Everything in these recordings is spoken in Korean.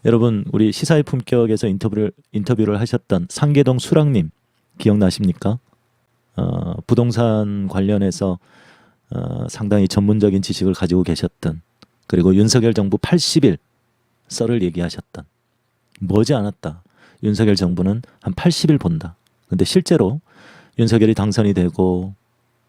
여러분 우리 시사의 품격에서 인터뷰를 하셨던 상계동 수락님 기억나십니까? 부동산 관련해서 상당히 전문적인 지식을 가지고 계셨던, 그리고 윤석열 정부 80일 썰을 얘기하셨던, 머지않았다. 윤석열 정부는 한 80일 본다. 근데 실제로 윤석열이 당선이 되고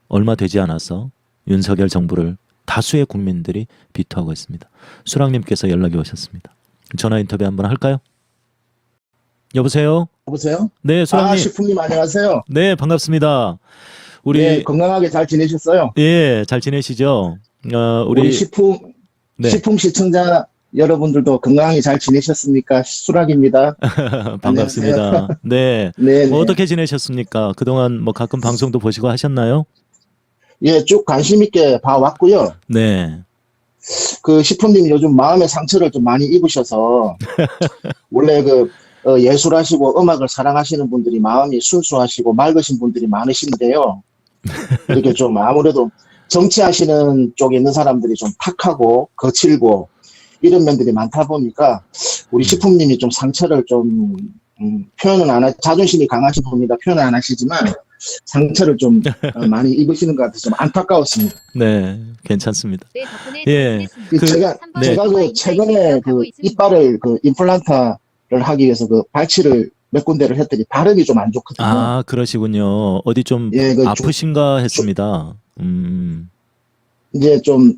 얼마 되지 않아서 윤석열 정부를 다수의 국민들이 비토하고 있습니다. 수락님께서 연락이 오셨습니다. 전화 인터뷰 한번 할까요? 여보세요? 여보세요? 네, 수락님. 시풍님 안녕하세요. 네, 반갑습니다. 우리 네, 건강하게 잘 지내셨어요? 예, 잘 지내시죠? 우리 시풍 네. 시청자 여러분들도 건강하게 잘 지내셨습니까? 수락입니다. 반갑습니다. 네. 네, 뭐 네. 어떻게 지내셨습니까? 그동안 뭐 가끔 방송도 보시고 하셨나요? 예, 쭉 관심 있게 봐왔고요. 네. 그 시풍님 요즘 마음의 상처를 좀 많이 입으셔서 원래 예술하시고 음악을 사랑하시는 분들이 마음이 순수하시고 맑으신 분들이 많으신데요. 이렇게 좀 아무래도 정치하시는 쪽에 있는 사람들이 좀 탁하고 거칠고 이런 면들이 많다 보니까 우리 시풍님이 좀 상처를 좀 표현은 자존심이 강하신 분이다 표현은 안 하시지만 상처를 좀 많이 입으시는 것 같아서 좀 안타까웠습니다. 네, 괜찮습니다. 네, 덕분에 예. 제가 네. 최근에 이빨을 임플란트를 하기 위해서 발치를 몇 군데를 했더니 발음이 좀 안 좋거든요. 아, 그러시군요. 어디 좀 예, 아프신가 했습니다. 이제 좀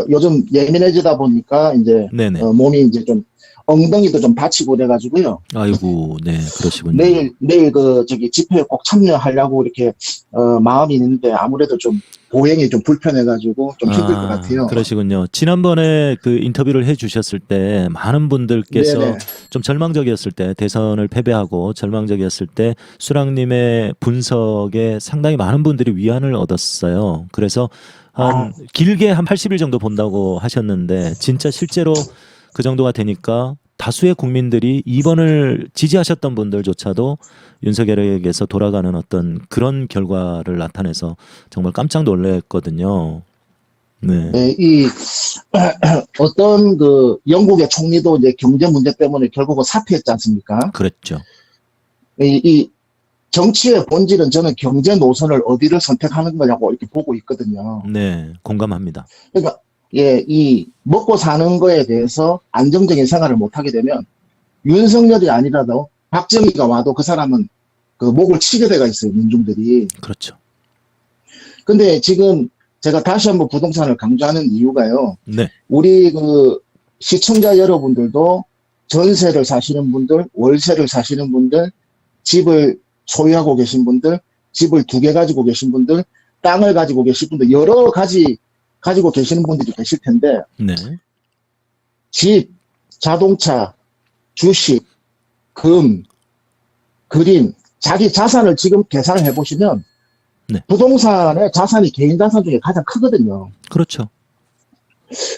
요즘 예민해지다 보니까 이제 네네. 몸이 이제 좀 엉덩이도 좀 다치고 그래가지고요. 아이고, 네, 그러시군요. 내일 집회에 꼭 참여하려고 이렇게 마음이 있는데 아무래도 좀 보행이 좀 불편해가지고 좀 힘들 것 같아요. 그러시군요. 지난번에 그 인터뷰를 해주셨을 때 많은 분들께서 네네. 좀 절망적이었을 때, 대선을 패배하고 절망적이었을 때 수락님의 분석에 상당히 많은 분들이 위안을 얻었어요. 그래서 길게 한 80일 정도 본다고 하셨는데 진짜 실제로 그 정도가 되니까 다수의 국민들이 2번을 지지하셨던 분들조차도 윤석열에게서 돌아가는 어떤 그런 결과를 나타내서 정말 깜짝 놀랐거든요. 네. 네, 어떤 영국의 총리도 이제 경제 문제 때문에 결국은 사퇴했지 않습니까? 그랬죠. 이 정치의 본질은 저는 경제 노선을 어디를 선택하는 거냐고 이렇게 보고 있거든요. 네, 공감합니다. 그러니까 이 먹고 사는 거에 대해서 안정적인 생활을 못 하게 되면 윤석열이 아니라도 박정희가 와도 그 사람은 목을 치게 돼가 있어요, 민중들이. 그렇죠. 근데 지금 제가 다시 한번 부동산을 강조하는 이유가요. 네. 우리 시청자 여러분들도 전세를 사시는 분들, 월세를 사시는 분들, 집을 소유하고 계신 분들, 집을 2개 가지고 계신 분들, 땅을 가지고 계신 분들, 여러 가지 가지고 계시는 분들이 계실 텐데, 네. 집, 자동차, 주식, 금, 그림, 자기 자산을 지금 계산을 해보시면, 네. 부동산의 자산이 개인 자산 중에 가장 크거든요. 그렇죠.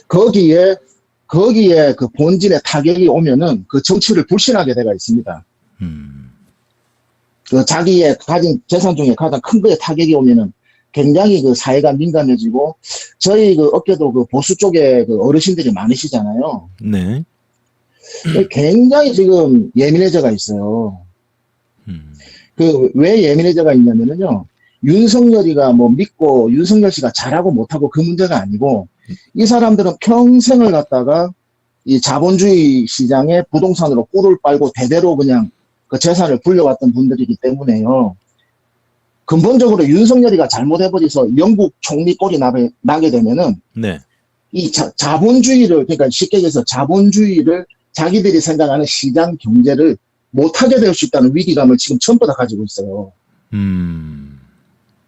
거기에 그 본질의 타격이 오면은 그 정치를 불신하게 되어 있습니다. 자기의 가진 재산 중에 가장 큰 거에 타격이 오면은 굉장히 사회가 민감해지고, 저희 업계도 보수 쪽에 어르신들이 많으시잖아요. 네. 굉장히 지금 예민해져가 있어요. 왜 예민해져가 있냐면은요, 윤석열이가 믿고 윤석열 씨가 잘하고 못하고 그 문제가 아니고, 이 사람들은 평생을 갖다가 이 자본주의 시장에 부동산으로 꿀을 빨고 대대로 그냥 그 재산을 불려왔던 분들이기 때문에요. 근본적으로 윤석열이가 잘못해버려서 영국 총리 꼴이 나게 되면은, 네. 이 자본주의를, 그러니까 쉽게 얘기해서 자본주의를 자기들이 생각하는 시장 경제를 못하게 될 수 있다는 위기감을 지금 전부 다 가지고 있어요. 그러니까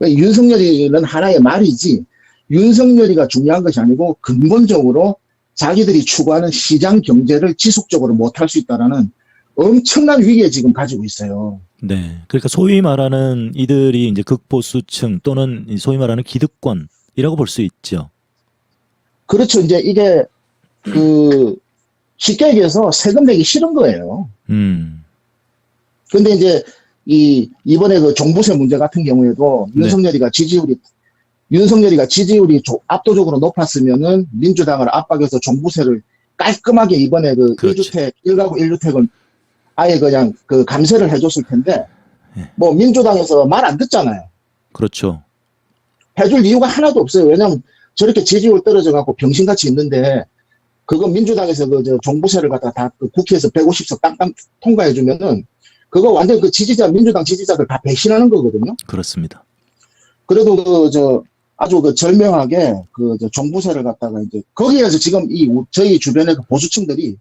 윤석열이는 하나의 말이지, 윤석열이가 중요한 것이 아니고 근본적으로 자기들이 추구하는 시장 경제를 지속적으로 못할 수 있다는 엄청난 위기에 지금 가지고 있어요. 네. 그러니까 소위 말하는 이들이 이제 극보수층 또는 소위 말하는 기득권이라고 볼 수 있죠. 그렇죠. 이제 이게 쉽게 얘기해서 세금 내기 싫은 거예요. 근데 이제 이번에 종부세 문제 같은 경우에도 네. 윤석열이가 지지율이 압도적으로 높았으면은 민주당을 압박해서 종부세를 깔끔하게 이번에 그 그렇죠. 1주택, 1가구 1주택은 아예 그냥 그 감세를 해줬을 텐데, 예. 뭐 민주당에서 말 안 듣잖아요. 그렇죠. 해줄 이유가 하나도 없어요. 왜냐면 저렇게 지지율 떨어져 갖고 병신같이 있는데, 그거 민주당에서 저 종부세를 갖다 다그 국회에서 150석 땅땅 통과해주면은, 그거 완전 그 민주당 지지자들 다 배신하는 거거든요. 그렇습니다. 그래도 아주 그 절묘하게 저 종부세를 갖다가 이제 거기에서 지금 저희 주변의 그 보수층들이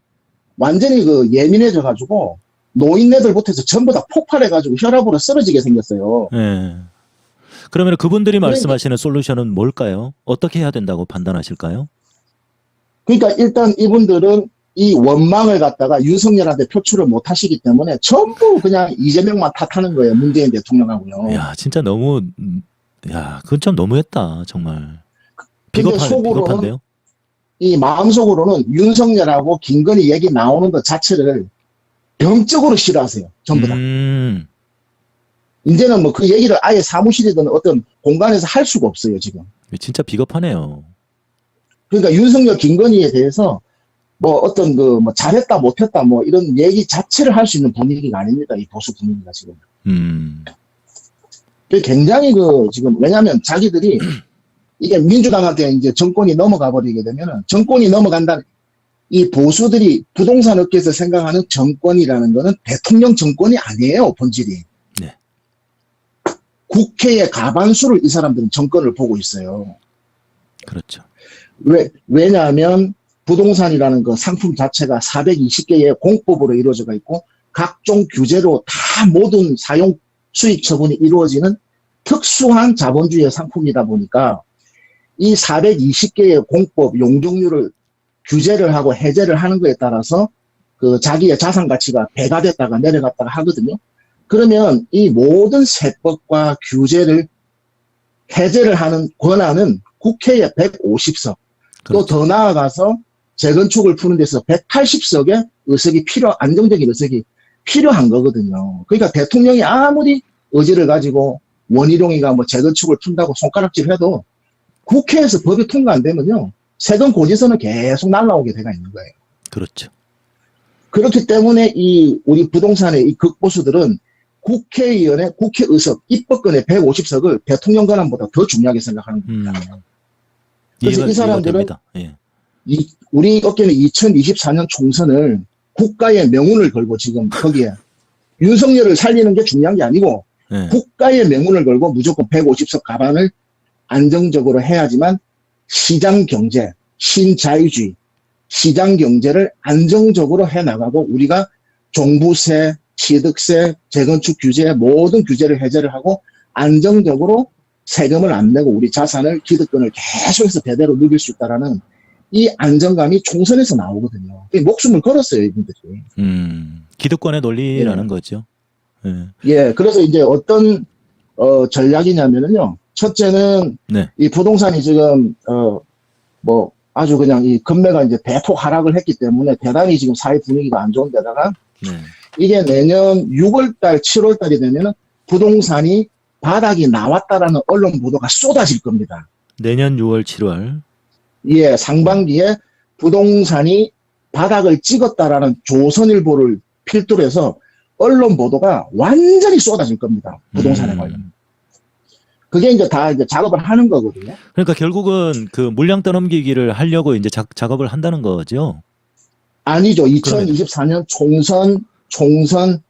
완전히 그 예민해져 가지고 노인네들부터 해서 전부 다 폭발해 가지고 혈압으로 쓰러지게 생겼어요. 예. 그러면 그분들이 그러니까- 말씀하시는 솔루션은 뭘까요? 어떻게 해야 된다고 판단하실까요? 그러니까 일단 이분들은 이 원망을 갖다가 윤석열한테 표출을 못 하시기 때문에 전부 그냥 이재명만 탓하는 거예요. 문재인 대통령하고요. 야, 진짜 너무, 그건 좀 너무했다, 정말. 근데 속으로는 비겁한데요? 이 마음속으로는 윤석열하고 김건희 얘기 나오는 것 자체를 병적으로 싫어하세요. 전부 다. 이제는 뭐 그 얘기를 아예 사무실이든 어떤 공간에서 할 수가 없어요, 지금. 진짜 비겁하네요. 그러니까 윤석열, 김건희에 대해서 뭐 어떤 뭐 잘했다, 못했다, 뭐 이런 얘기 자체를 할 수 있는 분위기가 아닙니다. 이 보수 분위기가 지금. 굉장히 지금, 왜냐면 자기들이 이게 민주당한테 이제 정권이 넘어가 버리게 되면은 정권이 넘어간다는 이 보수들이 부동산 업계에서 생각하는 정권이라는 거는 대통령 정권이 아니에요, 본질이. 네. 국회의 가반수를 이 사람들은 정권을 보고 있어요. 그렇죠. 왜냐하면 부동산이라는 그 상품 자체가 420개의 공법으로 이루어져 있고 각종 규제로 다 모든 사용 수익 처분이 이루어지는 특수한 자본주의 상품이다 보니까 이 420개의 공법 용적률을 규제를 하고 해제를 하는 거에 따라서 그 자기의 자산 가치가 배가 됐다가 내려갔다가 하거든요. 그러면 이 모든 세법과 규제를 해제를 하는 권한은 국회에 150석, 그렇죠. 또 더 나아가서 재건축을 푸는 데서 180석의 의석이 안정적인 의석이 필요한 거거든요. 그러니까 대통령이 아무리 의지를 가지고 원희룡이가 뭐 재건축을 푼다고 손가락질 해도 국회에서 법이 통과 안 되면요. 세금 고지서는 계속 날라오게 돼가 있는 거예요. 그렇죠. 그렇기 때문에 우리 부동산의 이 극보수들은 국회의원의 국회의석, 입법권의 150석을 대통령 권한보다 더 중요하게 생각하는 겁니다. 그래서 이 사람들은 예. 우리 업계는 2024년 총선을 국가의 명운을 걸고 지금 거기에 윤석열을 살리는 게 중요한 게 아니고 예. 국가의 명운을 걸고 무조건 150석 가반을 안정적으로 해야지만 시장 경제, 신자유주의, 시장 경제를 안정적으로 해나가고 우리가 종부세, 취득세, 재건축 규제 모든 규제를 해제를 하고 안정적으로 세금을 안 내고 우리 자산을 기득권을 계속해서 대대로 누릴 수 있다라는 이 안정감이 총선에서 나오거든요. 목숨을 걸었어요, 이분들이. 기득권의 논리라는 거죠. 예. 예, 그래서 이제 어떤 전략이냐면은요. 첫째는 네. 이 부동산이 지금 뭐 아주 그냥 이 금매가 이제 대폭 하락을 했기 때문에 대단히 지금 사회 분위기가 안 좋은데다가 네. 이게 내년 6월달, 7월달이 되면은 부동산이 바닥이 나왔다라는 언론 보도가 쏟아질 겁니다. 내년 6월, 7월. 예, 상반기에 부동산이 바닥을 찍었다라는 조선일보를 필두로 해서 언론 보도가 완전히 쏟아질 겁니다. 부동산에 관련. 그게 이제 다 이제 작업을 하는 거거든요. 그러니까 결국은 그 물량 떠넘기기를 하려고 이제 작업을 한다는 거죠. 아니죠. 2024년 총선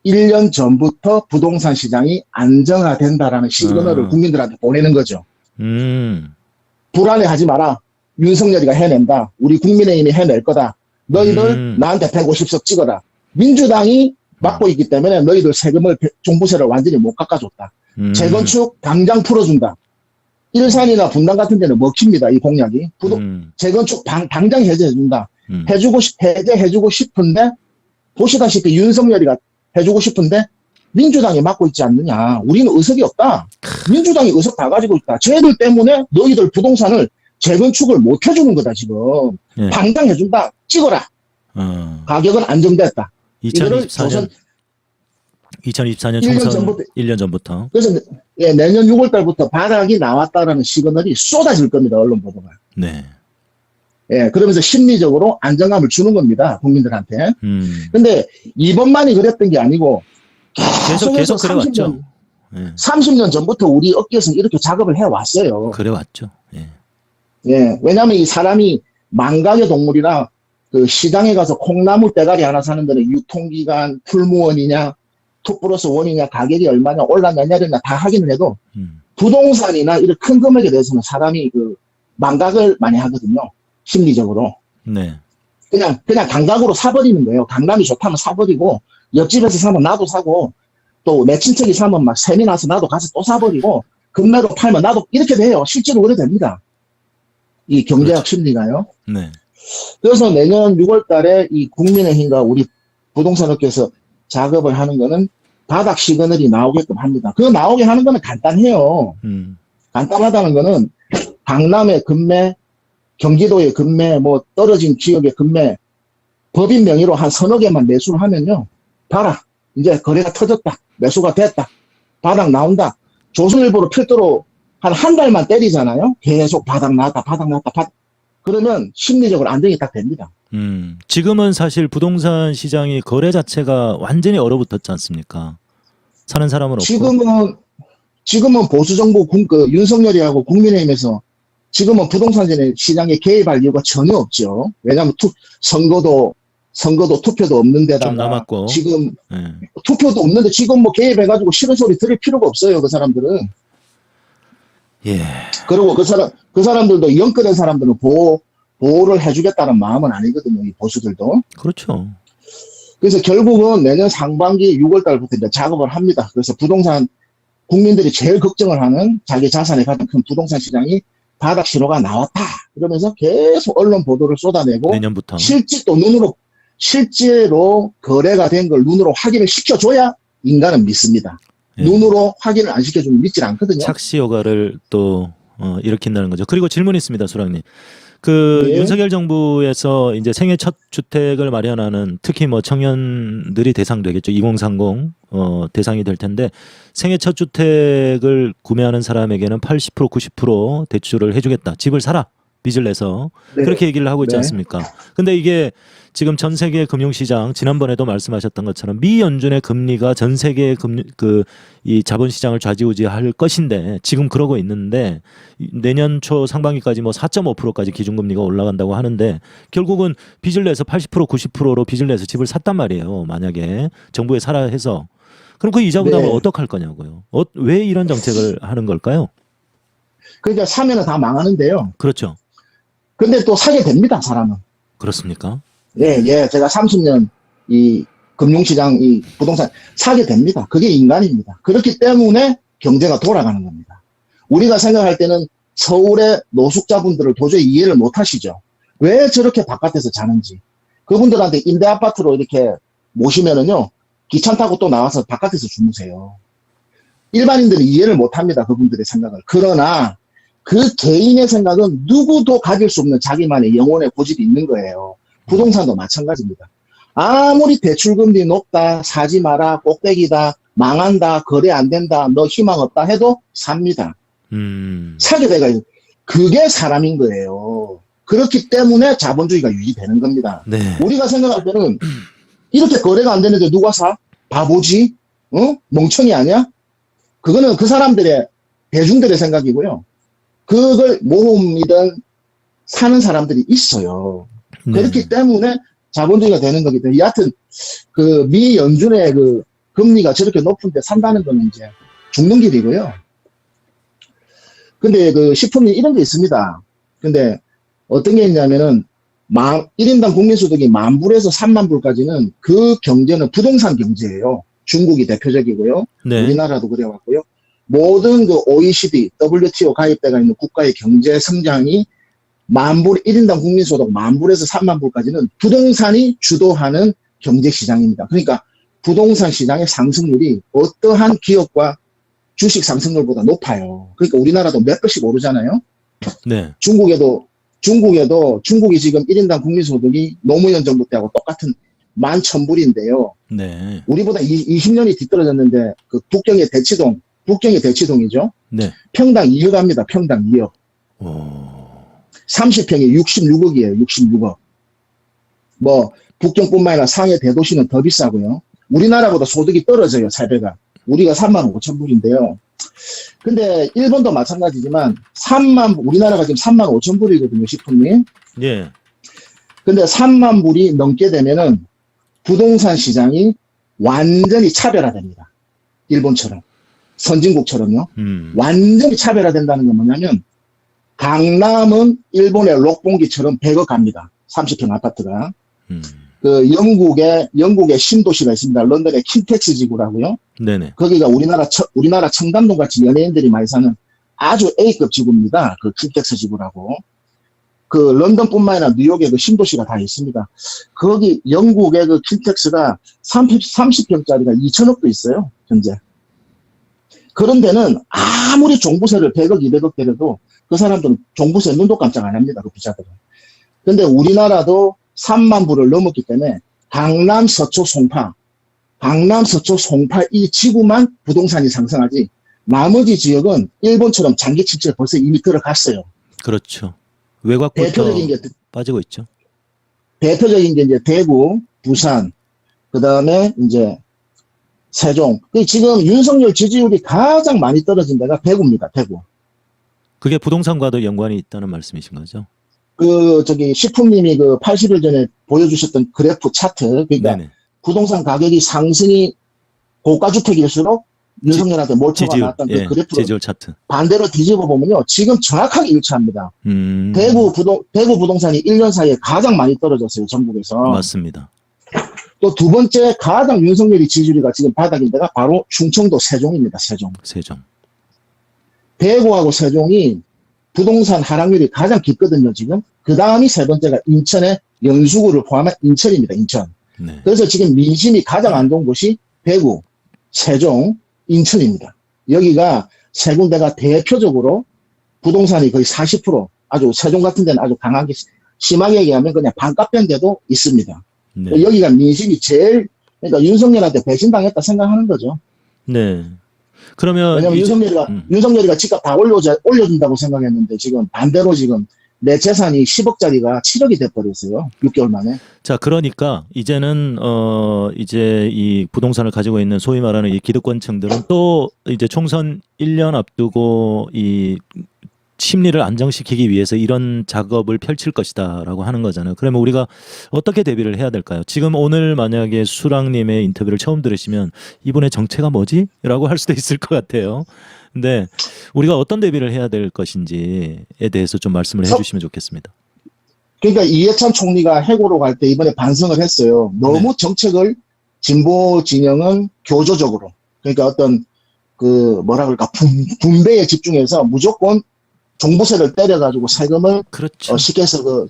1년 전부터 부동산 시장이 안정화된다라는 시그널을 국민들한테 보내는 거죠. 불안해하지 마라. 윤석열이가 해낸다. 우리 국민의힘이 해낼 거다. 너희들 나한테 150석 찍어라. 민주당이 막고 있기 때문에 너희들 세금을 종부세를 완전히 못 깎아줬다. 재건축 당장 풀어준다. 일산이나 분당 같은 데는 먹힙니다. 이 공약이. 재건축 당장 해제해준다. 해제해주고 싶은데 보시다시피 윤석열이가 해주고 싶은데 민주당이 막고 있지 않느냐. 우리는 의석이 없다. 민주당이 의석 다 가지고 있다. 쟤들 때문에 너희들 부동산을 재건축을 못 해주는 거다 지금. 예. 당장 해준다. 찍어라. 가격은 안정됐다. 2024년 1년 총선 전부터. 1년 전부터. 그래서 예, 내년 6월 달부터 바닥이 나왔다라는 시그널이 쏟아질 겁니다. 언론 보도가. 네. 예, 그러면서 심리적으로 안정감을 주는 겁니다. 국민들한테. 근데 이번만이 그랬던 게 아니고 계속해서 계속 그래왔죠. 예. 30년 전부터 우리 업계에서는 이렇게 작업을 해왔어요. 그래왔죠. 예. 예, 왜냐하면 이 사람이 망각의 동물이라 그 시장에 가서 콩나물 대가리 하나 사는 데는 유통기간, 풀무원이냐, 2+1이냐, 가격이 얼마냐, 올랐냐, 내렸냐 다 확인을 해도 부동산이나 이런 큰 금액에 대해서는 사람이 그 망각을 많이 하거든요. 심리적으로. 네. 그냥 감각으로 사버리는 거예요. 감감이 좋다면 사버리고, 옆집에서 사면 나도 사고, 또 내 친척이 사면 막 셈이 나서 나도 가서 또 사버리고, 금매로 팔면 나도 이렇게 돼요. 실제로 그래 됩니다. 이 경제학 그렇죠. 심리가요. 네. 그래서 내년 6월 달에 이 국민의힘과 우리 부동산업계에서 작업을 하는 거는 바닥 시그널이 나오게끔 합니다. 그 나오게 하는 거는 간단해요. 간단하다는 거는 강남의 금매, 경기도의 금매, 뭐 떨어진 지역의 금매, 법인 명의로 한 서너 개만 매수를 하면요. 봐라. 이제 거래가 터졌다. 매수가 됐다. 바닥 나온다. 조선일보로 필두로 한 달만 때리잖아요. 계속 바닥 나왔다. 그러면 심리적으로 안정이 딱 됩니다. 지금은 사실 부동산 시장이 거래 자체가 완전히 얼어붙었지 않습니까? 사는 사람은 없고. 지금은 보수정부 윤석열이하고 국민의힘에서 지금은 부동산 시장에 개입할 이유가 전혀 없죠. 왜냐하면 선거도 투표도 없는 데다가 좀 남았고. 지금 네. 투표도 없는데 지금 뭐 개입해가지고 싫은 소리 들을 필요가 없어요. 그 사람들은. 예. 그리고 그 사람들도 영끌된 사람들은 보호를 해주겠다는 마음은 아니거든요. 이 보수들도. 그렇죠. 그래서 결국은 내년 상반기 6월 달부터 이제 작업을 합니다. 그래서 부동산 국민들이 제일 걱정을 하는 자기 자산의 가장 큰 부동산 시장이 바닥 신호가 나왔다. 그러면서 계속 언론 보도를 쏟아내고 내년부터. 실제로 거래가 된 걸 눈으로 확인을 시켜줘야 인간은 믿습니다. 예. 눈으로 확인을 안 시켜주면 믿질 않거든요. 착시 효과를 또 일으킨다는 거죠. 그리고 질문이 있습니다, 수랑님. 그 네. 윤석열 정부에서 이제 생애 첫 주택을 마련하는 특히 뭐 청년들이 대상되겠죠. 2030 대상이 될 텐데 생애 첫 주택을 구매하는 사람에게는 80% 90% 대출을 해주겠다. 집을 사라. 빚을 내서 네. 그렇게 얘기를 하고 있지 네. 않습니까? 근데 이게 지금 전 세계 금융시장 지난번에도 말씀하셨던 것처럼 미연준의 금리가 전 세계 이 자본시장을 좌지우지할 것인데 지금 그러고 있는데 내년 초 상반기까지 뭐 4.5%까지 기준금리가 올라간다고 하는데 결국은 빚을 내서 80% 90%로 빚을 내서 집을 샀단 말이에요. 만약에 정부에 사라 해서 그럼 그 이자 부담을 네. 어떡할 거냐고요. 왜 이런 정책을 하는 걸까요? 그러니까 사면은 다 망하는데요. 그렇죠. 근데 또 사게 됩니다, 사람은. 그렇습니까? 예. 제가 30년 이 금융시장, 이 부동산 사게 됩니다. 그게 인간입니다. 그렇기 때문에 경제가 돌아가는 겁니다. 우리가 생각할 때는 서울의 노숙자분들을 도저히 이해를 못 하시죠. 왜 저렇게 바깥에서 자는지. 그분들한테 임대 아파트로 이렇게 모시면은요, 기차 타고 또 나와서 바깥에서 주무세요. 일반인들은 이해를 못 합니다. 그분들의 생각을. 그러나 그 개인의 생각은 누구도 가질 수 없는 자기만의 영혼의 고집이 있는 거예요. 부동산도 마찬가지입니다. 아무리 대출금리 높다, 사지 마라, 꼭대기다, 망한다, 거래 안 된다, 너 희망 없다 해도 삽니다. 사게 돼가지고 그게 사람인 거예요. 그렇기 때문에 자본주의가 유지되는 겁니다. 네. 우리가 생각할 때는 이렇게 거래가 안 되는데 누가 사? 바보지? 멍청이 아니야? 그거는 그 사람들의 대중들의 생각이고요. 그걸 모험이든 사는 사람들이 있어요. 네. 그렇기 때문에 자본주의가 되는 거기 때문에 여하튼 그 미연준의 그 금리가 저렇게 높은데 산다는 거는 이제 죽는 길이고요. 근데 그 식품이 이런 게 있습니다. 근데 어떤 게 있냐면은 1인당 국민소득이 10,000불에서 30,000불까지는 그 경제는 부동산 경제예요. 중국이 대표적이고요. 네. 우리나라도 그래왔고요. 모든 그 OECD, WTO 가입대가 있는 국가의 경제 성장이 10,000불, 1인당 국민소득 10,000불에서 30,000불까지는 부동산이 주도하는 경제시장입니다. 그러니까 부동산 시장의 상승률이 어떠한 기업과 주식 상승률보다 높아요. 그러니까 우리나라도 몇 배씩 오르잖아요. 네. 중국이 지금 1인당 국민소득이 노무현 정부 때하고 똑같은 11,000불인데요. 네. 우리보다 20년이 뒤떨어졌는데 그 북경의 대치동이죠. 네. 평당 2억 합니다. 평당 2억. 오. 30평에 66억이에요. 66억. 뭐 북경뿐만 아니라 상해 대도시는 더 비싸고요. 우리나라보다 소득이 떨어져요. 3배가. 우리가 3만 5천 불인데요. 근데 일본도 마찬가지지만 우리나라가 지금 3만 5천 불이거든요. 식품이. 예. 근데 3만 불이 넘게 되면은 부동산 시장이 완전히 차별화됩니다. 일본처럼. 선진국처럼요. 완전히 차별화된다는 건 뭐냐면 강남은 일본의 록봉기처럼 100억 갑니다. 30평 아파트가. 그 영국의 신도시가 있습니다. 런던의 킨텍스 지구라고요. 네네. 거기가 우리나라 청담동 같이 연예인들이 많이 사는 아주 A급 지구입니다. 그 킨텍스 지구라고. 그 런던뿐만 아니라 뉴욕에 그 신도시가 다 있습니다. 거기 영국의 그 킨텍스가 30평짜리가 2천억도 있어요. 현재. 그런 데는 아무리 종부세를 100억, 200억 때려도 그 사람들은 종부세 눈도 깜짝 안 합니다. 그 부자들은. 근데 우리나라도 3만 불을 넘었기 때문에 강남, 서초, 송파 이 지구만 부동산이 상승하지 나머지 지역은 일본처럼 장기 침체에 벌써 이미 들어갔어요. 그렇죠. 외곽부터 빠지고 있죠. 대표적인 게 이제 대구, 부산, 그 다음에 이제 세종. 지금 윤석열 지지율이 가장 많이 떨어진 데가 대구입니다. 대구. 그게 부동산과도 연관이 있다는 말씀이신 거죠? 식품님이 80일 전에 보여주셨던 그래프 차트. 그러니까 네네. 부동산 가격이 상승이 고가주택일수록 윤석열한테 몰표가 나왔던 그 그래프를 지지율 차트. 반대로 뒤집어 보면요. 지금 정확하게 일치합니다. 대구 부동산이 1년 사이에 가장 많이 떨어졌어요. 전국에서. 맞습니다. 또 두 번째 가장 윤석열이 지지율이가 지금 바닥인 데가 바로 충청도 세종입니다. 세종. 대구하고 세종이 부동산 하락률이 가장 깊거든요. 지금. 그 다음이 세 번째가 인천의 연수구를 포함한 인천입니다. 인천. 네. 그래서 지금 민심이 가장 안 좋은 곳이 대구, 세종, 인천입니다. 여기가 세 군데가 대표적으로 부동산이 거의 40% 아주 세종 같은 데는 아주 강하게 심하게 얘기하면 그냥 반값변데도 있습니다. 네. 여기가 민심이 제일 그러니까 윤석열한테 배신당했다 생각하는 거죠. 네. 그러면 왜냐면 윤석열이가 집값 다 올려준다고 생각했는데 지금 반대로 지금 내 재산이 10억짜리가 7억이 돼버렸어요. 6개월 만에. 자, 그러니까 이제는 이제 이 부동산을 가지고 있는 소위 말하는 이 기득권층들은 또 이제 총선 1년 앞두고 이 심리를 안정시키기 위해서 이런 작업을 펼칠 것이다라고 하는 거잖아요. 그러면 우리가 어떻게 대비를 해야 될까요? 지금 오늘 만약에 수랑님의 인터뷰를 처음 들으시면 이분의 정체가 뭐지? 라고 할 수도 있을 것 같아요. 근데 우리가 어떤 대비를 해야 될 것인지에 대해서 좀 말씀을 해주시면 좋겠습니다. 그러니까 이해찬 총리가 해고로 갈 때 이번에 반성을 했어요. 너무 정책을 진보 진영은 교조적으로 그러니까 어떤 뭐라 그럴까 분배에 집중해서 무조건 종부세를 때려가지고 세금을 그렇죠. 시켜서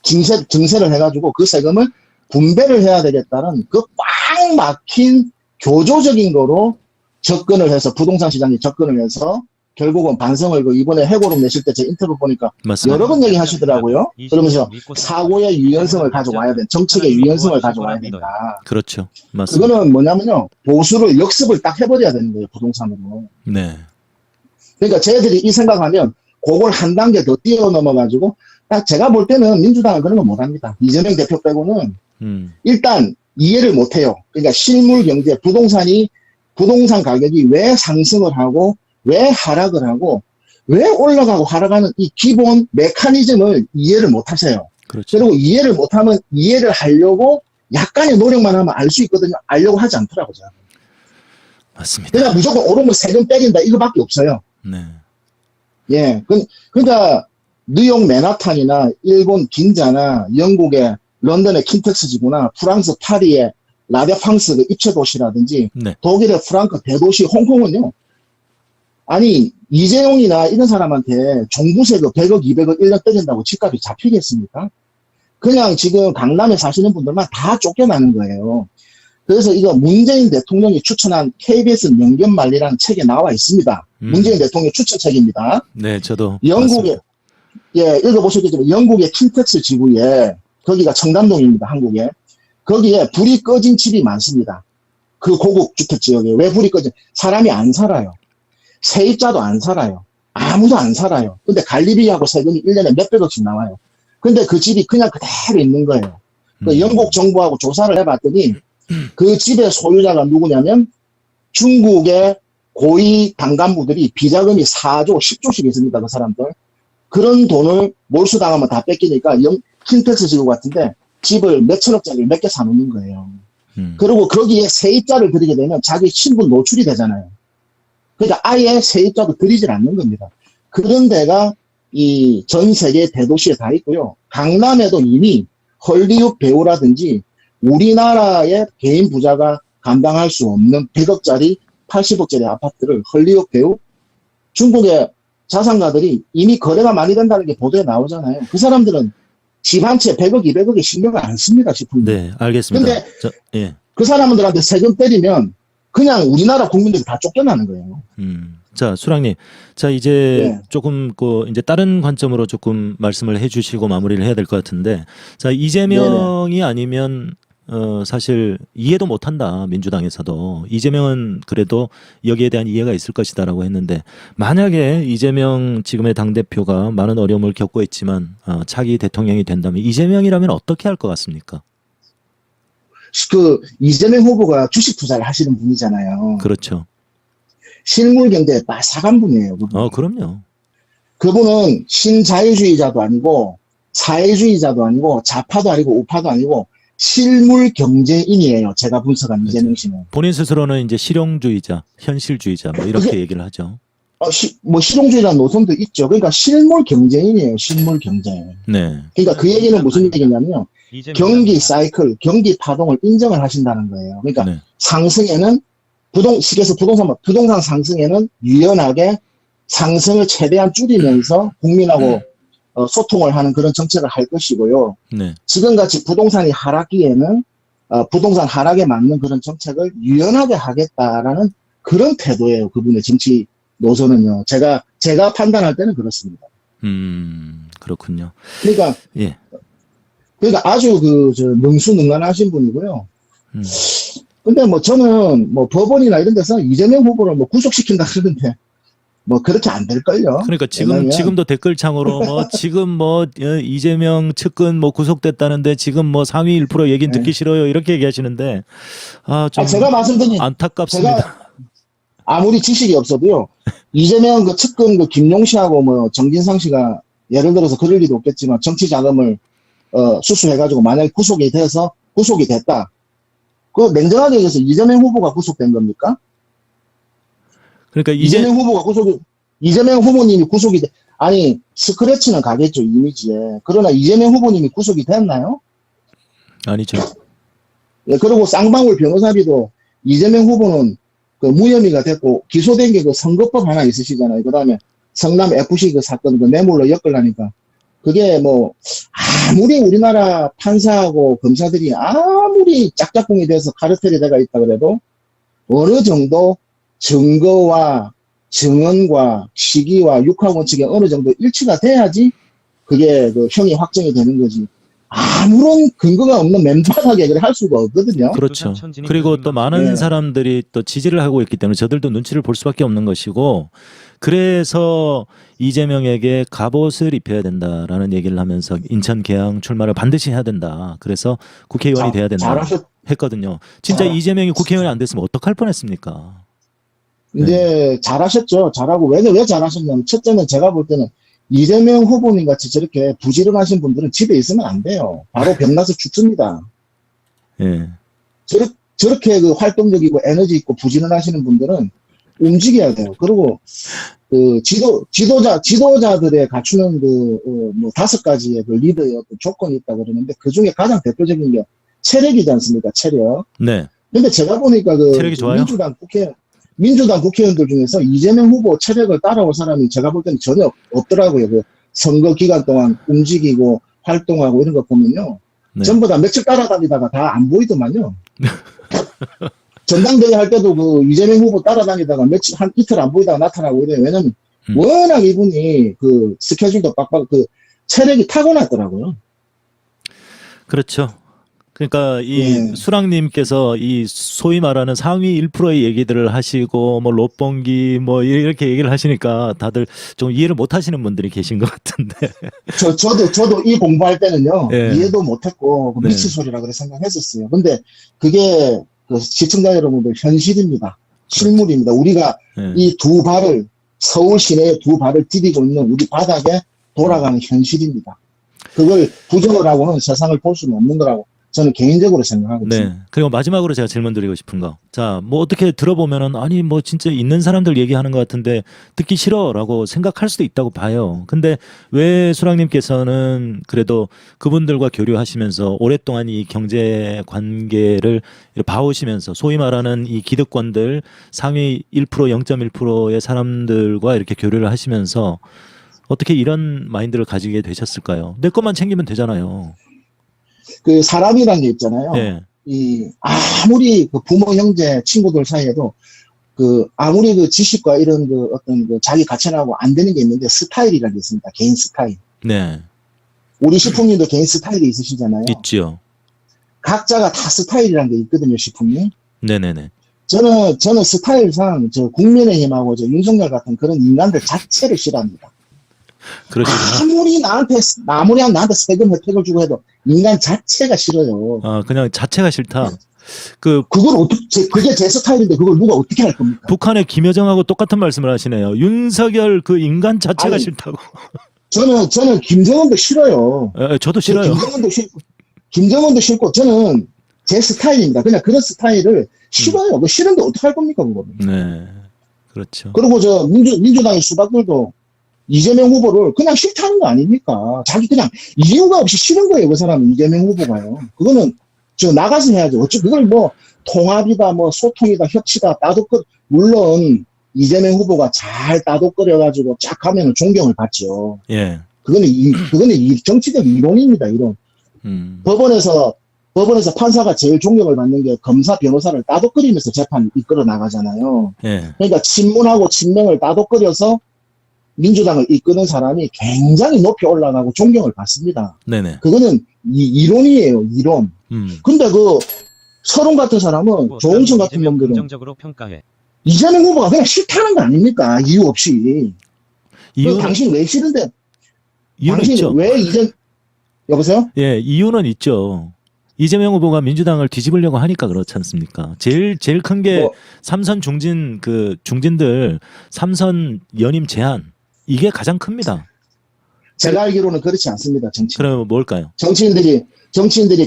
증세를 해가지고 그 세금을 분배를 해야 되겠다는 그 꽉 막힌 교조적인 거로 접근을 해서 부동산 시장에 접근을 해서 결국은 반성을 이번에 해고록 내실 때 제 인터뷰 보니까 맞습니다. 여러 번 얘기하시더라고요. 그러면서 사고의 유연성을 가져와야 된다. 정책의 유연성을 가져와야 된다. 그렇죠. 맞습니다. 그거는 뭐냐면요. 보수를 역습을 딱 해버려야 되는 거예요. 부동산으로. 네. 그러니까 쟤들이 이 생각하면 그걸 한 단계 더 뛰어넘어가지고 딱 제가 볼 때는 민주당은 그런 거 못합니다. 이재명 대표 빼고는 일단 이해를 못해요. 그러니까 실물 경제 부동산 가격이 왜 상승을 하고 왜 하락을 하고 왜 올라가고 하락하는 이 기본 메커니즘을 이해를 못하세요. 그렇죠. 그리고 이해를 못하면 이해를 하려고 약간의 노력만 하면 알 수 있거든요. 알려고 하지 않더라고요. 맞습니다. 그러니까 무조건 오르면 세금 빼긴다 이거밖에 없어요. 네. 예, 그러니까 뉴욕 맨하탄이나 일본 긴자나 영국의 런던의 킨텍스 지구나 프랑스 파리의 라데팡스 그 입체 도시라든지 네. 독일의 프랑크 대도시 홍콩은요. 아니 이재용이나 이런 사람한테 종부세 100억, 200억 1년 때린다고 집값이 잡히겠습니까? 그냥 지금 강남에 사시는 분들만 다 쫓겨나는 거예요. 그래서 이거 문재인 대통령이 추천한 KBS 명견만리라는 책에 나와 있습니다. 문재인 대통령 추천책입니다. 네, 저도 영국의 읽어보셨겠지만 영국의 킨텍스 지구에 거기가 청담동입니다. 한국에. 거기에 불이 꺼진 집이 많습니다. 그 고급 주택 지역에 왜 불이 꺼진? 사람이 안 살아요. 세입자도 안 살아요. 아무도 안 살아요. 근데 관리비하고 세금이 1년에 몇백억씩 나와요. 근데 그 집이 그냥 그대로 있는 거예요. 그 영국 정부하고 조사를 해봤더니 그 집의 소유자가 누구냐면 중국의 고위 당간부들이 비자금이 4조, 10조씩 있습니다. 그 사람들. 그런 돈을 몰수당하면 다 뺏기니까 킨텍스 지구 같은데 집을 몇천억짜리 몇 개 사놓는 거예요. 그리고 거기에 세입자를 들이게 되면 자기 신분 노출이 되잖아요. 그러니까 아예 세입자도 들이질 않는 겁니다. 그런 데가 이 전 세계 대도시에 다 있고요. 강남에도 이미 헐리우드 배우라든지 우리나라의 개인 부자가 감당할 수 없는 100억짜리, 80억짜리 아파트를 헐리우드 배우, 중국의 자산가들이 이미 거래가 많이 된다는 게 보도에 나오잖아요. 그 사람들은 집 한 채 100억, 200억에 신경을 안 씁니다, 싶은데. 네, 알겠습니다. 근데 예. 그 사람들한테 세금 때리면 그냥 우리나라 국민들이 다 쫓겨나는 거예요. 자, 수랑님. 자, 이제 네. 조금 이제 다른 관점으로 조금 말씀을 해 주시고 마무리를 해야 될 것 같은데. 자, 이재명이 아니면 사실 이해도 못 한다. 민주당에서도. 이재명은 그래도 여기에 대한 이해가 있을 것이다라고 했는데 만약에 이재명 지금의 당대표가 많은 어려움을 겪고 있지만 차기 대통령이 된다면 이재명이라면 어떻게 할 것 같습니까? 그 이재명 후보가 주식 투자를 하시는 분이잖아요. 그렇죠. 실물 경제에 빠삭한 분이에요. 그분. 그럼요. 그분은 신자유주의자도 아니고 사회주의자도 아니고 좌파도 아니고 우파도 아니고 실물 경제인이에요. 제가 분석한 이재명 씨는. 본인 스스로는 이제 실용주의자, 현실주의자 뭐 이렇게 얘기를 하죠. 뭐 실용주의라는 노선도 있죠. 그러니까 실물 경제인이에요. 실물 경제. 네. 그러니까 그 얘기는 무슨 얘기냐면요. 경기 사이클, 경기 파동을 인정을 하신다는 거예요. 그러니까 네. 상승에는 시계에서 부동산 상승에는 유연하게 상승을 최대한 줄이면서 국민하고 소통을 하는 그런 정책을 할 것이고요. 네. 지금같이 부동산이 하락기에는 부동산 하락에 맞는 그런 정책을 유연하게 하겠다라는 그런 태도예요. 그분의 정치 노선은요. 제가 판단할 때는 그렇습니다. 그렇군요. 그러니까 예. 아주 능수능란하신 분이고요. 근데 뭐 저는 뭐 법원이나 이런 데서 이재명 후보를 뭐 구속시킨다 그러는데 뭐 그렇게 안 될걸요. 그러니까 지금도 댓글창으로 지금 이재명 측근 구속됐다는데 지금 상위 1% 얘기는 듣기 싫어요 이렇게 얘기하시는데 좀 제가 말씀드린 안타깝습니다. 제가 아무리 지식이 없어도요. 이재명 그 측근 그 김용 씨하고 정진상 씨가 예를 들어서 그럴 리도 없겠지만 정치 자금을 수수해가지고 만약에 구속이 됐다. 그 냉정하게 얘기해서 이재명 후보가 구속된 겁니까? 그러니까 이재명 후보님이 구속이 아니 스크래치는 가겠죠 이미지에. 그러나 이재명 후보님이 구속이 됐나요? 아니죠. 예, 그리고 쌍방울 변호사비도 이재명 후보는 그 무혐의가 됐고 기소된 게 그 선거법 하나 있으시잖아요. 그다음에 성남 FC 그 사건 그 뇌물로 엮으려니까 그게 아무리 우리나라 판사하고 검사들이 아무리 짝짝꿍이 돼서 카르텔이 돼가 있다 그래도 어느 정도 증거와 증언과 시기와 육하원칙에 어느 정도 일치가 돼야지 그게 그 형이 확정이 되는 거지. 아무런 근거가 없는 맨바닥 얘기를 할 수가 없거든요. 그렇죠. 그리고 또 많은 사람들이 또 지지를 하고 있기 때문에 저들도 눈치를 볼 수밖에 없는 것이고 그래서 이재명에게 갑옷을 입혀야 된다라는 얘기를 하면서 인천 계양 출마를 반드시 해야 된다. 그래서 국회의원이 돼야 된다 했거든요. 진짜 이재명이 국회의원이 안 됐으면 어떡할 뻔했습니까? 이제 잘하셨죠. 잘하고 왜 잘하셨냐면 첫째는 제가 볼 때는 이재명 후보님 같이 저렇게 부지런하신 분들은 집에 있으면 안 돼요. 바로 병나서 죽습니다. 예. 저렇게 그 활동적이고 에너지 있고 부지런하시는 분들은 움직여야 돼요. 그리고 그 지도자들의 갖추는 뭐 5가지의 그 리더의 어떤 조건이 있다 그러는데 그 중에 가장 대표적인 게 체력이지 않습니까? 체력. 네. 근데 제가 보니까 체력이 좋아요? 민주당 국회의원들 중에서 이재명 후보 체력을 따라올 사람이 제가 볼 때는 전혀 없더라고요. 그 선거 기간 동안 움직이고 활동하고 이런 거 보면요. 네. 전부 다 며칠 따라다니다가 다 안 보이더만요. 전당대회 할 때도 그 이재명 후보 따라다니다가 한 이틀 안 보이다가 나타나고 이래요. 왜냐면 워낙 이분이 그 스케줄도 빡빡 체력이 타고났더라고요. 그렇죠. 그러니까 이 예. 수랑님께서 이 소위 말하는 상위 1%의 얘기들을 하시고 뭐 롯봉기 뭐 이렇게 얘기를 하시니까 다들 좀 이해를 못 하시는 분들이 계신 것 같은데. 저도 이 공부할 때는요, 예. 이해도 못했고, 네. 미친 소리라 그래 생각했었어요. 근데 그게 그 시청자 여러분들 현실입니다. 실물입니다. 우리가 예. 이 두 발을, 서울 시내에 두 발을 디디고 있는 우리 바닥에 돌아가는 현실입니다. 그걸 부정을 하고는 세상을 볼 수는 없는 거라고 저는 개인적으로 생각하고 있습니다. 네. 그리고 마지막으로 제가 질문 드리고 싶은 거. 자, 뭐 어떻게 들어보면은 아니 뭐 진짜 있는 사람들 얘기하는 것 같은데 듣기 싫어라고 생각할 수도 있다고 봐요. 근데 왜 수랑님께서는 그래도 그분들과 교류하시면서 오랫동안 이 경제 관계를 봐오시면서 소위 말하는 이 기득권들 상위 1% 0.1%의 사람들과 이렇게 교류를 하시면서 어떻게 이런 마인드를 가지게 되셨을까요? 내 것만 챙기면 되잖아요. 그 사람이라는 게 있잖아요. 네. 이 아무리 그 부모 형제 친구들 사이에도 그 아무리 그 지식과 이런 그 어떤 그 자기 가치하고 안 되는 게 있는데 스타일이라는 게 있습니다. 개인 스타일. 네. 우리 시풍님도 개인 스타일이 있으시잖아요. 있죠. 각자가 다 스타일이라는 게 있거든요, 시풍님. 네네네. 저는 스타일상 저 국민의힘하고 저 윤석열 같은 그런 인간들 자체를 싫어합니다. 그러시구나. 아무리 나한테 세금 혜택을 주고 해도 인간 자체가 싫어요. 아, 그냥 자체가 싫다. 그 그게 제 스타일인데 그걸 누가 어떻게 할 겁니까? 북한의 김여정하고 똑같은 말씀을 하시네요. 윤석열 그 인간 자체가 아니, 싫다고. 저는 김정은도 싫어요. 저도 싫어요. 김정은도 싫고 저는 제 스타일입니다. 그냥 그런 스타일을 싫어요. 그 싫은데 어떻게 할 겁니까, 그거는. 네. 그렇죠. 그리고 저 민주당의 수박들도 이재명 후보를 그냥 싫다는 거 아닙니까? 자기 그냥 이유가 없이 싫은 거예요, 그 사람은. 이재명 후보가요. 그거는 저 나가서 해야죠. 어째 그걸 뭐 통합이다, 뭐 소통이다, 협치다, 물론 이재명 후보가 잘 따독거려가지고 쫙 하면은 존경을 받죠. 예. 그거는 정치적 이론입니다, 이론. 법원에서 판사가 제일 존경을 받는 게 검사, 변호사를 따독거리면서 재판 이끌어 나가잖아요. 예. 그러니까 친문하고 친명을 따독거려서 민주당을 이끄는 사람이 굉장히 높이 올라가고 존경을 받습니다. 네네. 그거는 이론이에요, 이론. 근데 그 서른 같은 사람은 조홍천 같은 놈들은 긍정적으로 평가해. 이재명 후보가 그냥 싫다는 거 아닙니까? 이유 없이. 이유는, 당신 왜 싫은데? 이유는 당신 있죠. 왜 여보세요? 예, 이유는 있죠. 이재명 후보가 민주당을 뒤집으려고 하니까 그렇지 않습니까? 제일 큰 게 뭐, 삼선 중진들 삼선 연임 제한 이게 가장 큽니다. 제가 알기로는 그렇지 않습니다, 정치. 그러면 뭘까요? 정치인들이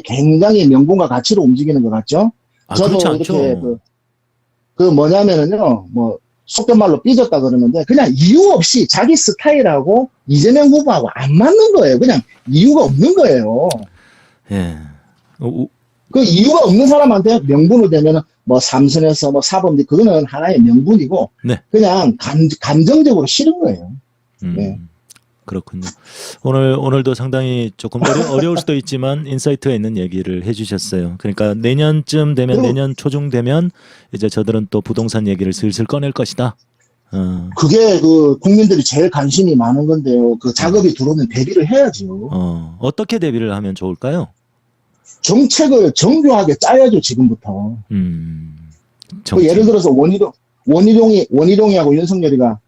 굉장히 명분과 가치로 움직이는 것 같죠? 아, 저도 그렇지 않죠. 이렇게 그 뭐냐면은요, 뭐, 속된 말로 삐졌다 그러는데, 그냥 이유 없이 자기 스타일하고 이재명 후보하고 안 맞는 거예요. 그냥 이유가 없는 거예요. 예. 그 이유가 없는 사람한테 명분을 대면은 뭐 삼선에서 뭐 사범, 그거는 하나의 명분이고, 네. 그냥 감정적으로 싫은 거예요. 네. 그렇군요. 오늘도 상당히 조금 어려울 수도 있지만 인사이트가 있는 얘기를 해주셨어요. 그러니까 내년쯤 되면 내년 초중 되면 이제 저들은 또 부동산 얘기를 슬슬 꺼낼 것이다. 그게 그 국민들이 제일 관심이 많은 건데요. 그 작업이 들어오면 대비를 해야죠. 어떻게 대비를 하면 좋을까요? 정책을 정교하게 짜야죠, 지금부터. 그 예를 들어서 원희룡이하고 윤석열이가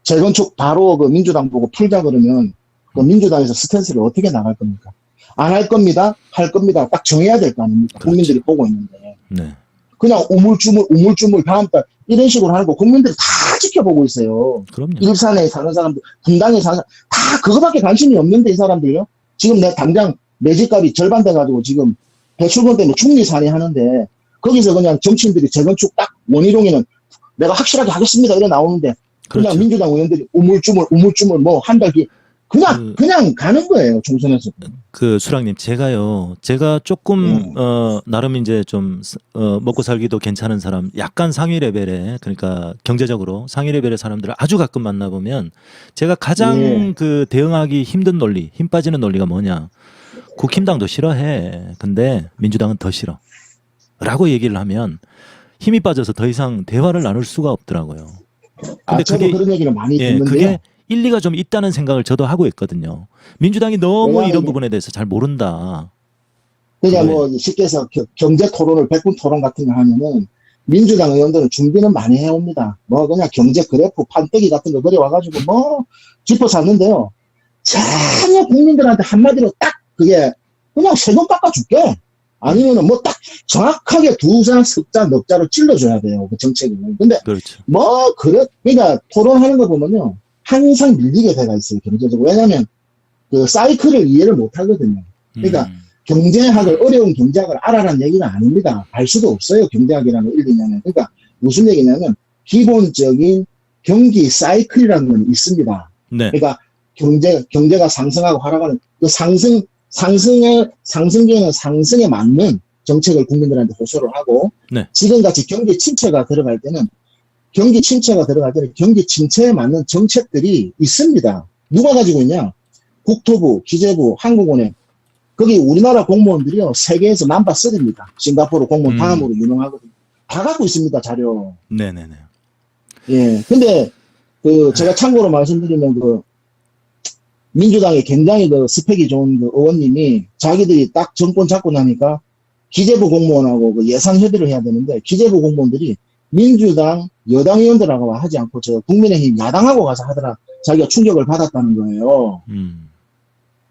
재건축 바로 그 민주당 보고 풀자 그러면 그 민주당에서 스탠스를 어떻게 나갈 겁니까? 안 할 겁니다. 할 겁니다. 딱 정해야 될 거 아닙니까? 그렇죠. 국민들이 보고 있는데. 네. 그냥 우물쭈물 다음 달 이런 식으로 하는 거 국민들이 다 지켜보고 있어요. 그럼요. 일산에 사는 사람들, 분당에 사는 사람, 다 그거밖에 관심이 없는데 이 사람들요. 지금 내 당장 내 집값이 절반 돼가지고 지금 대출금 때문에 중리산이 하는데 거기서 그냥 정치인들이 재건축 딱 원희룡이는 내가 확실하게 하겠습니다 이래 나오는데 그냥 그렇죠. 민주당 의원들이 우물쭈물 뭐 한 달 뒤 그냥 가는 거예요, 총선에서. 그 수랑님 제가 조금 나름 이제 좀 먹고 살기도 괜찮은 사람 약간 상위 레벨의 그러니까 경제적으로 상위 레벨의 사람들을 아주 가끔 만나보면 제가 가장 그 대응하기 힘든 논리 힘 빠지는 논리가 뭐냐 국힘당도 싫어해 근데 민주당은 더 싫어 라고 얘기를 하면 힘이 빠져서 더 이상 대화를 나눌 수가 없더라고요. 근데 저도 그런 얘기를 많이 듣는데요. 그게 일리가 좀 있다는 생각을 저도 하고 있거든요. 민주당이 너무 이런 부분에 대해서 잘 모른다. 그러니까 그거예요. 뭐 쉽게 해서 경제 토론을 백분 토론 같은 거 하면은 민주당 의원들은 준비는 많이 해옵니다. 뭐 그냥 경제 그래프 판때기 같은 거 그려와가지고 뭐 짚어 놨는데요. 전혀 국민들한테 한마디로 딱 그게 그냥 세금 깎아줄게. 아니면은 뭐 딱 정확하게 두자, 석자, 넉자로 찔러줘야 돼요. 그 정책을. 근데 그렇죠. 뭐 그러니까 토론하는 거 보면요. 항상 밀리게 돼가 있어요. 경제적으로. 왜냐면 그 사이클을 이해를 못 하거든요. 그러니까 경제학을 어려운 경제학을 알아라는 얘기는 아닙니다. 알 수도 없어요. 경제학이라는 1, 2년은. 그러니까 무슨 얘기냐면 기본적인 경기 사이클이라는 건 있습니다. 네. 그러니까 경제가 상승하고 하락하는 그 상승계는 상승에 맞는 정책을 국민들한테 호소를 하고 네. 지금같이 경기 침체가 들어갈 때는 경기 침체에 맞는 정책들이 있습니다. 누가 가지고 있냐? 국토부, 기재부, 한국은행. 거기 우리나라 공무원들이요, 세계에서 넘버 3입니다. 싱가포르 공무원 다음으로 유명하거든요. 다 갖고 있습니다, 자료. 네네네. 예. 근데, 제가 참고로 말씀드리면, 민주당이 굉장히 스펙이 좋은 의원님이 자기들이 딱 정권 잡고 나니까 기재부 공무원하고 예산 협의를 해야 되는데, 기재부 공무원들이 민주당 여당 의원들하고 하지 않고 국민의힘 야당하고 가서 하더라. 자기가 충격을 받았다는 거예요.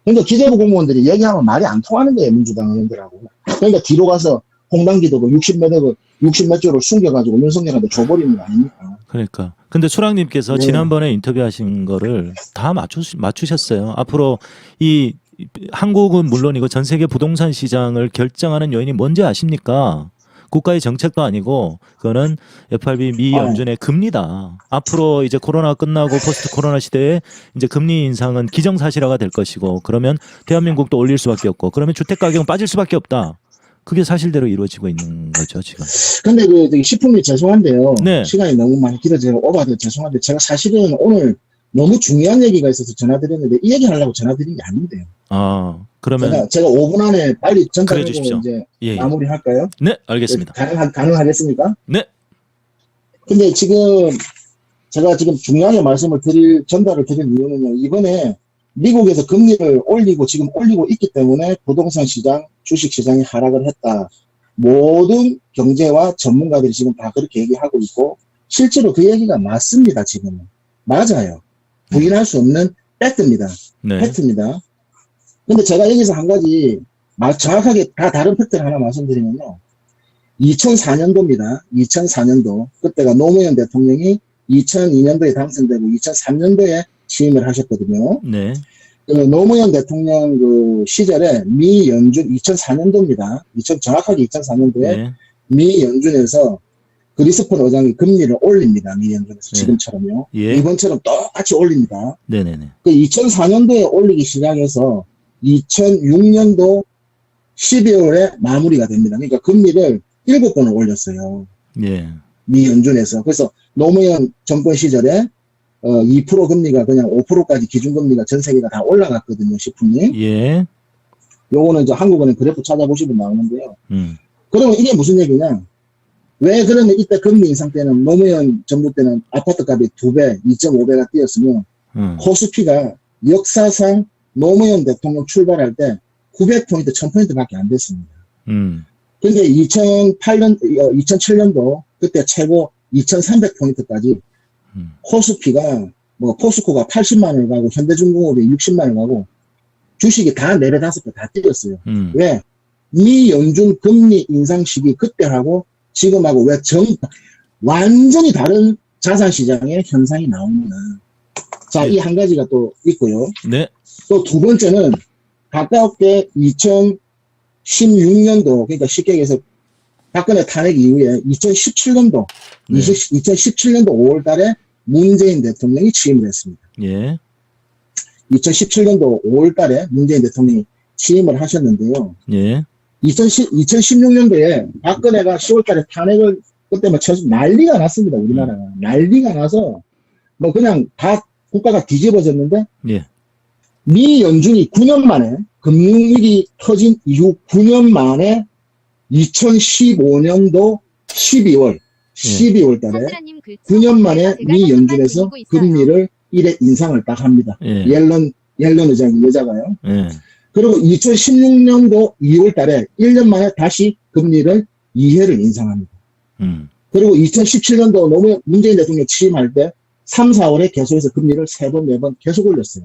그러니까 기재부 공무원들이 얘기하면 말이 안 통하는 거예요, 민주당 의원들하고. 그러니까 뒤로 가서 홍당기도 60몇 조를 숨겨가지고 윤석열한테 줘버리는 거 아닙니까? 그러니까. 근데 수랑님께서 네. 지난번에 인터뷰하신 거를 다 맞추셨어요. 앞으로 이 한국은 물론이고 전 세계 부동산 시장을 결정하는 요인이 뭔지 아십니까? 국가의 정책도 아니고 그거는 FRB 미 연준의 금리다. 앞으로 이제 코로나 끝나고 포스트 코로나 시대에 이제 금리 인상은 기정사실화가 될 것이고 그러면 대한민국도 올릴 수밖에 없고 그러면 주택 가격은 빠질 수밖에 없다. 그게 사실대로 이루어지고 있는 거죠 지금. 근데 식품이 죄송한데요. 네. 시간이 너무 많이 길어져서 오버도 죄송한데 제가 사실은 오늘 너무 중요한 얘기가 있어서 전화드렸는데 이 얘기 하려고 전화드린 게 아닌데요. 아 그러면 제가 5분 안에 빨리 전달하고 주십시오. 이제 예. 마무리할까요? 네 알겠습니다. 가능하겠습니까? 네. 근데 제가 지금 중요하게 전달을 드릴 이유는요. 이번에 미국에서 금리를 지금 올리고 있기 때문에 부동산 시장, 주식 시장이 하락을 했다. 모든 경제와 전문가들이 지금 다 그렇게 얘기하고 있고 실제로 그 얘기가 맞습니다. 지금은. 맞아요. 부인할 수 없는 팩트입니다. 네. 팩트입니다. 근데 제가 여기서 한 가지 정확하게 다 다른 팩트를 하나 말씀드리면요. 2004년도입니다. 2004년도. 그때가 노무현 대통령이 2002년도에 당선되고 2003년도에 취임을 하셨거든요. 네. 노무현 대통령 시절에 미 연준 2004년도입니다. 정확하게 2004년도에 네. 미 연준에서 그리스폰 의장이 금리를 올립니다. 미 연준에서 네. 지금처럼요. 예. 이번처럼 똑같이 올립니다. 네네네. 2004년도에 올리기 시작해서 2006년도 12월에 마무리가 됩니다. 그러니까 금리를 7번을 올렸어요. 예. 미 연준에서. 그래서 노무현 정권 시절에 2% 금리가 그냥 5%까지 기준금리가 전 세계가 다 올라갔거든요, 식품이. 예. 요거는 이제 한국은행 그래프 찾아보시면 나오는데요. 음. 그러면 이게 무슨 얘기냐? 왜 그러면 이때 금리 인상 때는 노무현 정부 때는 아파트 값이 2배, 2.5배가 뛰었으면 코스피가 역사상 노무현 대통령 출발할 때 900포인트, 1000포인트밖에 안 됐습니다. 근데 2007년도 그때 최고 2300포인트까지 코스피가 포스코가 80만 원을 가고 현대중공업이 60만 원을 가고 주식이 다 4배, 5배 다 뛰었어요. 왜? 미 연준 금리 인상 시기 그때하고 지금하고 완전히 다른 자산 시장의 현상이 나옵니다. 자, 네. 이 한 가지가 또 있고요. 네. 또 두 번째는 가깝게 2016년도, 그러니까 쉽게 얘기해서 박근혜 탄핵 이후에 2017년도, 네. 2017년도 5월 달에 문재인 대통령이 취임을 했습니다. 예. 2017년도 5월 달에 문재인 대통령이 취임을 하셨는데요. 예. 2016년도에 박근혜가 10월 달에 탄핵을 그때 난리가 났습니다. 우리나라가. 난리가 나서 그냥 다 국가가 뒤집어졌는데 예. 미 연준이 9년 만에 금융위기 터진 이후 9년 만에 2015년도 12월 달에 9년 만에 미 연준에서 금리를 1회 인상을 딱 합니다. 예. 옐런 의장이 여자가요. 예. 그리고 2016년도 2월 달에 1년 만에 다시 금리를 2회를 인상합니다. 그리고 2017년도 노무현 문재인 대통령 취임할 때 3, 4월에 계속해서 금리를 3번, 4번 계속 올렸어요.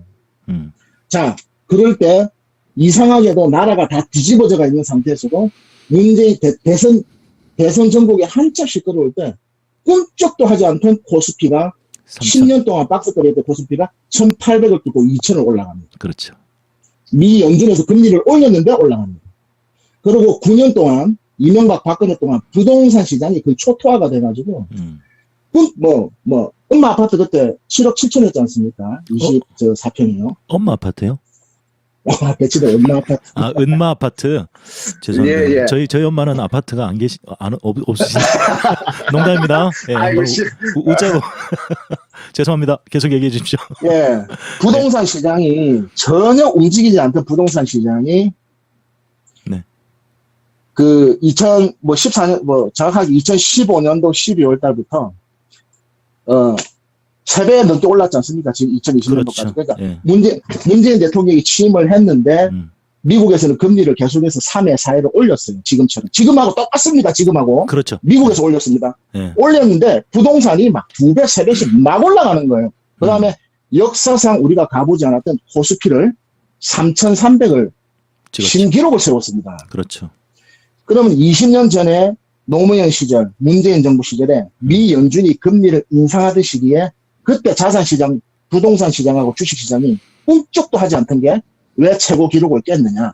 자, 그럴 때 이상하게도 나라가 다 뒤집어져가 있는 상태에서도 문재인 대선 전국에 한짝씩 끌어올 때 꿈쩍도 하지 않던 코스피가 10년 동안 박스거리했던 코스피가 1,800을 뚫고 2,000을 올라갑니다. 그렇죠. 미 연준에서 금리를 올렸는데 올라갑니다. 그리고 9년 동안 이명박 박근혜 동안 부동산 시장이 그 초토화가 돼가지고 엄마 아파트 그때 7억 7천이었지 않습니까? 24평이요. 엄마 아파트요? 배치도 엄마 아파트. 아, 은마 아파트. 죄송합니다. 예, 예. 저희 엄마는 아파트가 없으신. 농담입니다. 예, 아이고, 웃자고. 죄송합니다. 계속 얘기해 주십시오. 예. 부동산 시장이 전혀 움직이지 않던 부동산 시장이 네. 그 14년 정확하게 2015년도 12월 달부터 3배 넘게 올랐지 않습니까? 지금 2020년도까지. 그렇죠. 그러니까 예. 문재인 대통령이 취임을 했는데 미국에서는 금리를 계속해서 3회, 4회로 올렸어요. 지금처럼. 지금하고 똑같습니다. 지금하고. 그렇죠. 미국에서 올렸습니다. 예. 올렸는데 부동산이 막 2배, 3배씩 막 올라가는 거예요. 그 다음에 역사상 우리가 가보지 않았던 코스피를 3,300을 찍었죠. 신기록을 세웠습니다. 그렇죠. 그러면 20년 전에 노무현 시절, 문재인 정부 시절에 미 연준이 금리를 인상하던 시기에 그때 자산시장, 부동산 시장하고 주식시장이 꿈쩍도 하지 않던 게 왜 최고 기록을 깼느냐.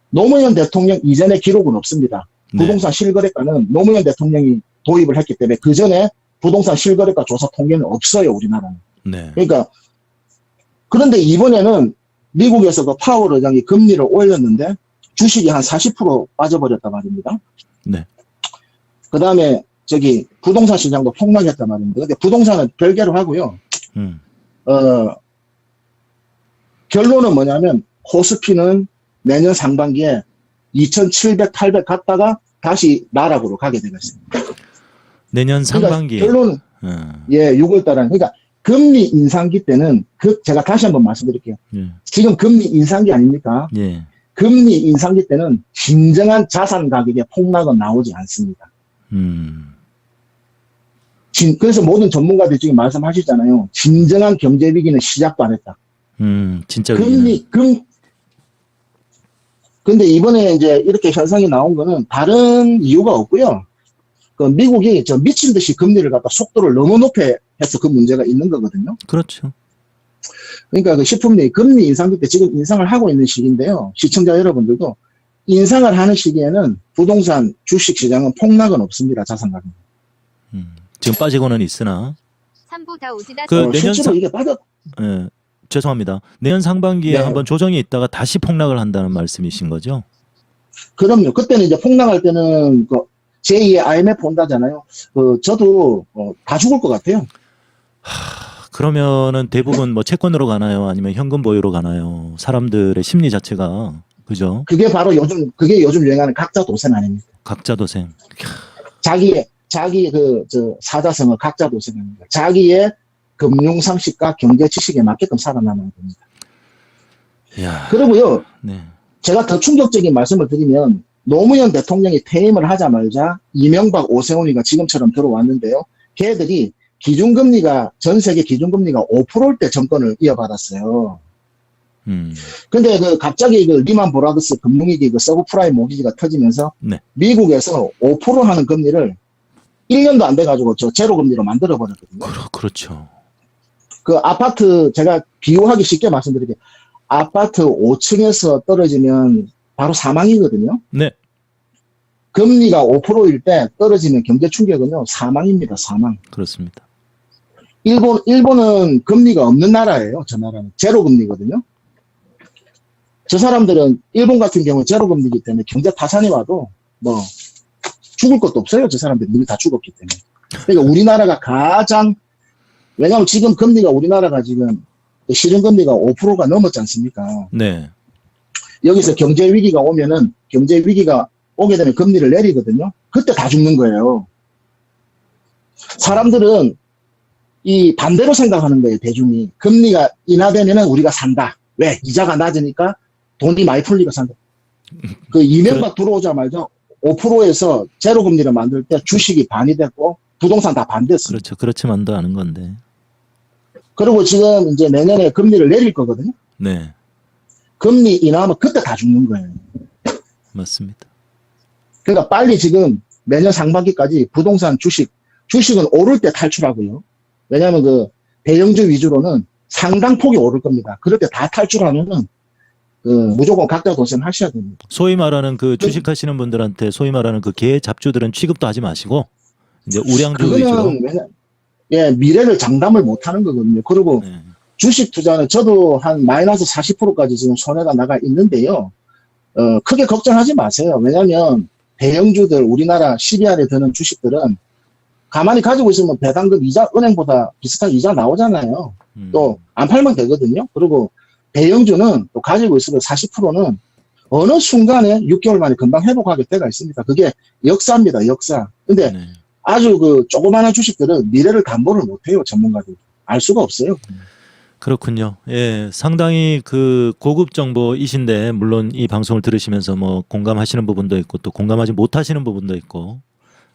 노무현 대통령 이전의 기록은 없습니다. 부동산 실거래가는 노무현 대통령이 도입을 했기 때문에 그 전에 부동산 실거래가 조사 통계는 없어요, 우리나라는. 네. 그러니까 그런데 이번에는 미국에서 그 파월 의장이 금리를 올렸는데 주식이 한 40% 빠져버렸단 말입니다. 네. 그 다음에 부동산 시장도 폭락했단 말입니다. 근데 부동산은 별개로 하고요. 결론은 뭐냐면 코스피는 내년 상반기에 2,700, 800 갔다가 다시 나락으로 가게 되겠습니다. 내년 상반기에. 그러니까 결론은 예, 6월 달에 그러니까 금리 인상기 때는 제가 다시 한번 말씀드릴게요. 지금 금리 인상기 아닙니까? 예. 금리 인상기 때는 진정한 자산 가격의 폭락은 나오지 않습니다. 그래서 모든 전문가들이 지금 말씀하시잖아요. 진정한 경제 위기는 시작도 안 했다. 진짜 위기는. 근데 이번에 이제 이렇게 현상이 나온 거는 다른 이유가 없고요. 그 미국이 미친 듯이 금리를 갖다 속도를 너무 높게 해서 그 문제가 있는 거거든요. 그렇죠. 그러니까 그 식품리 금리 인상기 때 지금 인상을 하고 있는 시기인데요. 시청자 여러분들도 인상을 하는 시기에는 부동산 주식 시장은 폭락은 없습니다. 자산 가격. 지금 빠지고는 있으나. 내년 실제로 이게 예. 죄송합니다. 내년 상반기에 네. 한번 조정이 있다가 다시 폭락을 한다는 말씀이신 거죠? 그럼요. 그때는 이제 폭락할 때는 제2의 IMF 온다잖아요. 저도 다 죽을 것 같아요. 그러면은 대부분 뭐 채권으로 가나요? 아니면 현금 보유로 가나요? 사람들의 심리 자체가 그죠? 그게 요즘 유행하는 각자 도생 아닙니까? 각자 도생. 자기 사자성어 각자 도생입니다. 자기의 금융 상식과 경제 지식에 맞게끔 살아남아야 됩니다. 이야. 그리고요. 네. 제가 더 충격적인 말씀을 드리면 노무현 대통령이 퇴임을 하자마자 이명박 오세훈이가 지금처럼 들어왔는데요. 걔들이 전 세계 기준금리가 5%일 때 정권을 이어받았어요. 근데 갑자기 리만 브라더스 금융위기 서브프라임 모기지가 터지면서 네. 미국에서 5% 하는 금리를 1년도 안 돼가지고 제로 금리로 만들어 버렸거든요. 그렇죠. 그 아파트 제가 비유하기 쉽게 말씀드릴게요. 아파트 5층에서 떨어지면 바로 사망이거든요. 네. 금리가 5%일 때 떨어지면 경제 충격은요, 사망입니다. 사망. 그렇습니다. 일본은 금리가 없는 나라예요. 저 나라는 제로 금리거든요. 저 사람들은 일본 같은 경우는 제로 금리이기 때문에 경제 타산이 와도 죽을 것도 없어요. 저 사람들이 이미 다 죽었기 때문에. 그러니까 우리나라가 왜냐하면 지금 금리가 우리나라가 지금 실현금리가 5%가 넘었지 않습니까? 네. 여기서 경제 위기가 오게 되면 금리를 내리거든요. 그때 다 죽는 거예요. 사람들은 이 반대로 생각하는 거예요. 대중이. 금리가 인하되면은 우리가 산다. 왜? 이자가 낮으니까 돈이 많이 풀리고 산다. 그 이명박 들어오자마자 5%에서 제로 금리를 만들 때 주식이 반이 됐고 부동산 다 반됐어요. 그렇죠. 그렇지만도 않은 건데. 그리고 지금 이제 내년에 금리를 내릴 거거든요. 네, 금리 인하하면 그때 다 죽는 거예요. 맞습니다. 그러니까 빨리 지금 내년 상반기까지 부동산 주식은 오를 때 탈출하고요. 왜냐하면 그 대형주 위주로는 상당폭이 오를 겁니다. 그럴 때 다 탈출하면은 무조건 각자 도전하셔야 됩니다. 소위 말하는 그 주식하시는 분들한테 소위 말하는 그 개 잡주들은 취급도 하지 마시고 이제 우량주 위주로. 그거는 미래를 장담을 못 하는 거거든요. 그리고 네. 주식 투자는 저도 한 마이너스 40%까지 지금 손해가 나가 있는데요. 크게 걱정하지 마세요. 왜냐하면 대형주들 우리나라 12알에 드는 주식들은 가만히 가지고 있으면 배당금 이자 은행보다 비슷한 이자 나오잖아요. 또 안 팔면 되거든요. 그리고 대형주는 또 가지고 있으면 40%는 어느 순간에 6개월 만에 금방 회복하게 때가 있습니다. 그게 역사입니다. 역사. 근데 네. 아주 그 조그마한 주식들은 미래를 담보를 못해요. 전문가들. 알 수가 없어요. 그렇군요. 예, 상당히 그 고급 정보이신데 물론 이 방송을 들으시면서 뭐 공감하시는 부분도 있고 또 공감하지 못하시는 부분도 있고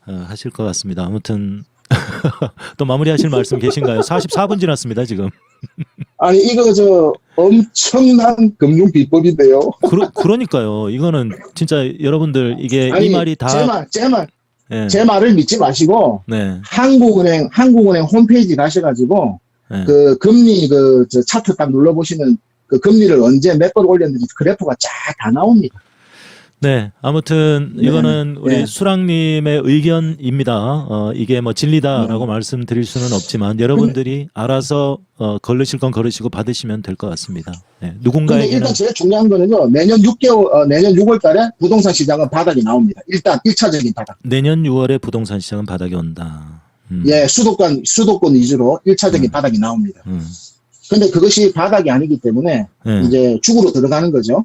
하실 것 같습니다. 아무튼 또 마무리하실 말씀 계신가요? 44분 지났습니다 지금. 아니 이거 저 엄청난 금융 비법인데요. 그러니까요. 이거는 진짜 여러분들 이게 아니, 이 말이 다 제 말을 믿지 마시고 네. 한국은행 홈페이지 가셔가지고 네. 그 금리 저 차트 딱 눌러보시면 그 금리를 언제 몇 번 올렸는지 그래프가 쫙 다 나옵니다. 네, 아무튼 이거는 우리 수랑님의 의견입니다. 이게 뭐 진리다라고 말씀드릴 수는 없지만 여러분들이 알아서 걸으실 건 걸으시고 받으시면 될 것 같습니다. 네, 근데 누군가에게는 일단 제일 중요한 거는요. 내년 6월 달에 부동산 시장은 바닥이 나옵니다. 일단 1차적인 바닥. 내년 6월에 부동산 시장은 바닥이 온다. 예, 수도권 위주로 1차적인 바닥이 나옵니다. 근데 그것이 바닥이 아니기 때문에 이제 죽으로 들어가는 거죠.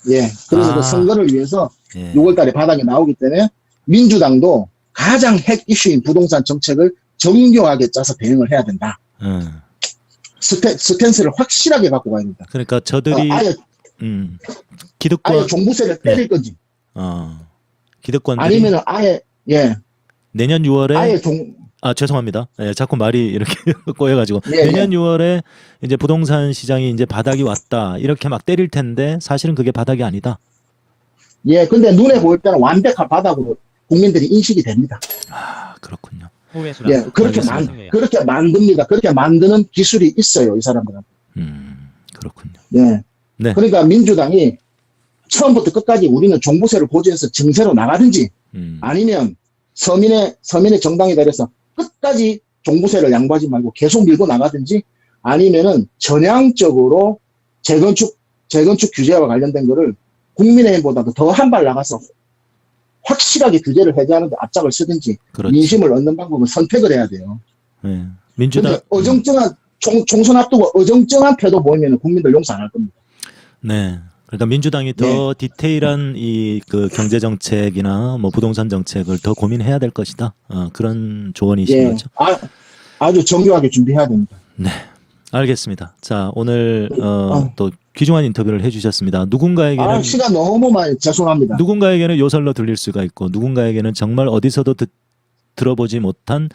예. 그래서 그 선거를 위해서 6월 달에 바닥이 나오기 때문에 민주당도 가장 핵 이슈인 부동산 정책을 정교하게 짜서 대응을 해야 된다. 스탠스를 확실하게 갖고 가야 된다. 그러니까 저들이 아예 기득권 종부세를 때릴 건지. 기득권들이 아니면은 아예 내년 6월에 아예 죄송합니다. 예, 자꾸 말이 이렇게 꼬여가지고 예, 내년 6월에 이제 부동산 시장이 이제 바닥이 왔다 이렇게 막 때릴 텐데 사실은 그게 바닥이 아니다. 예, 근데 눈에 보일 때는 완벽한 바닥으로 국민들이 인식이 됩니다. 아, 그렇군요. 예, 그렇게 만듭니다. 그렇게 만드는 기술이 있어요, 이 사람들은. 그렇군요. 예. 네. 그러니까 민주당이 처음부터 끝까지 우리는 종부세를 보조해서 증세로 나가든지 아니면 서민의 정당이 되려서 끝까지 종부세를 양보하지 말고 계속 밀고 나가든지 아니면은 전향적으로 재건축 규제와 관련된 거를 국민의힘보다도 더 한 발 나가서 확실하게 규제를 해제하는 데 앞장을 쓰든지 그렇죠. 민심을 얻는 방법은 선택을 해야 돼요. 네. 민주당 어정쩡한 총선 앞두고 어정쩡한 태도 보이면 국민들 용서 안 할 겁니다. 네. 그러니까 민주당이 더 디테일한 이 그 경제 정책이나 뭐 부동산 정책을 더 고민해야 될 것이다. 그런 조언이신 거죠. 아주 정교하게 준비해야 됩니다. 네. 알겠습니다. 자, 오늘 또 귀중한 인터뷰를 해주셨습니다. 누군가에게는 시간 너무 많이 죄송합니다. 누군가에게는 요설로 들릴 수가 있고 누군가에게는 정말 어디서도 들어보지 못한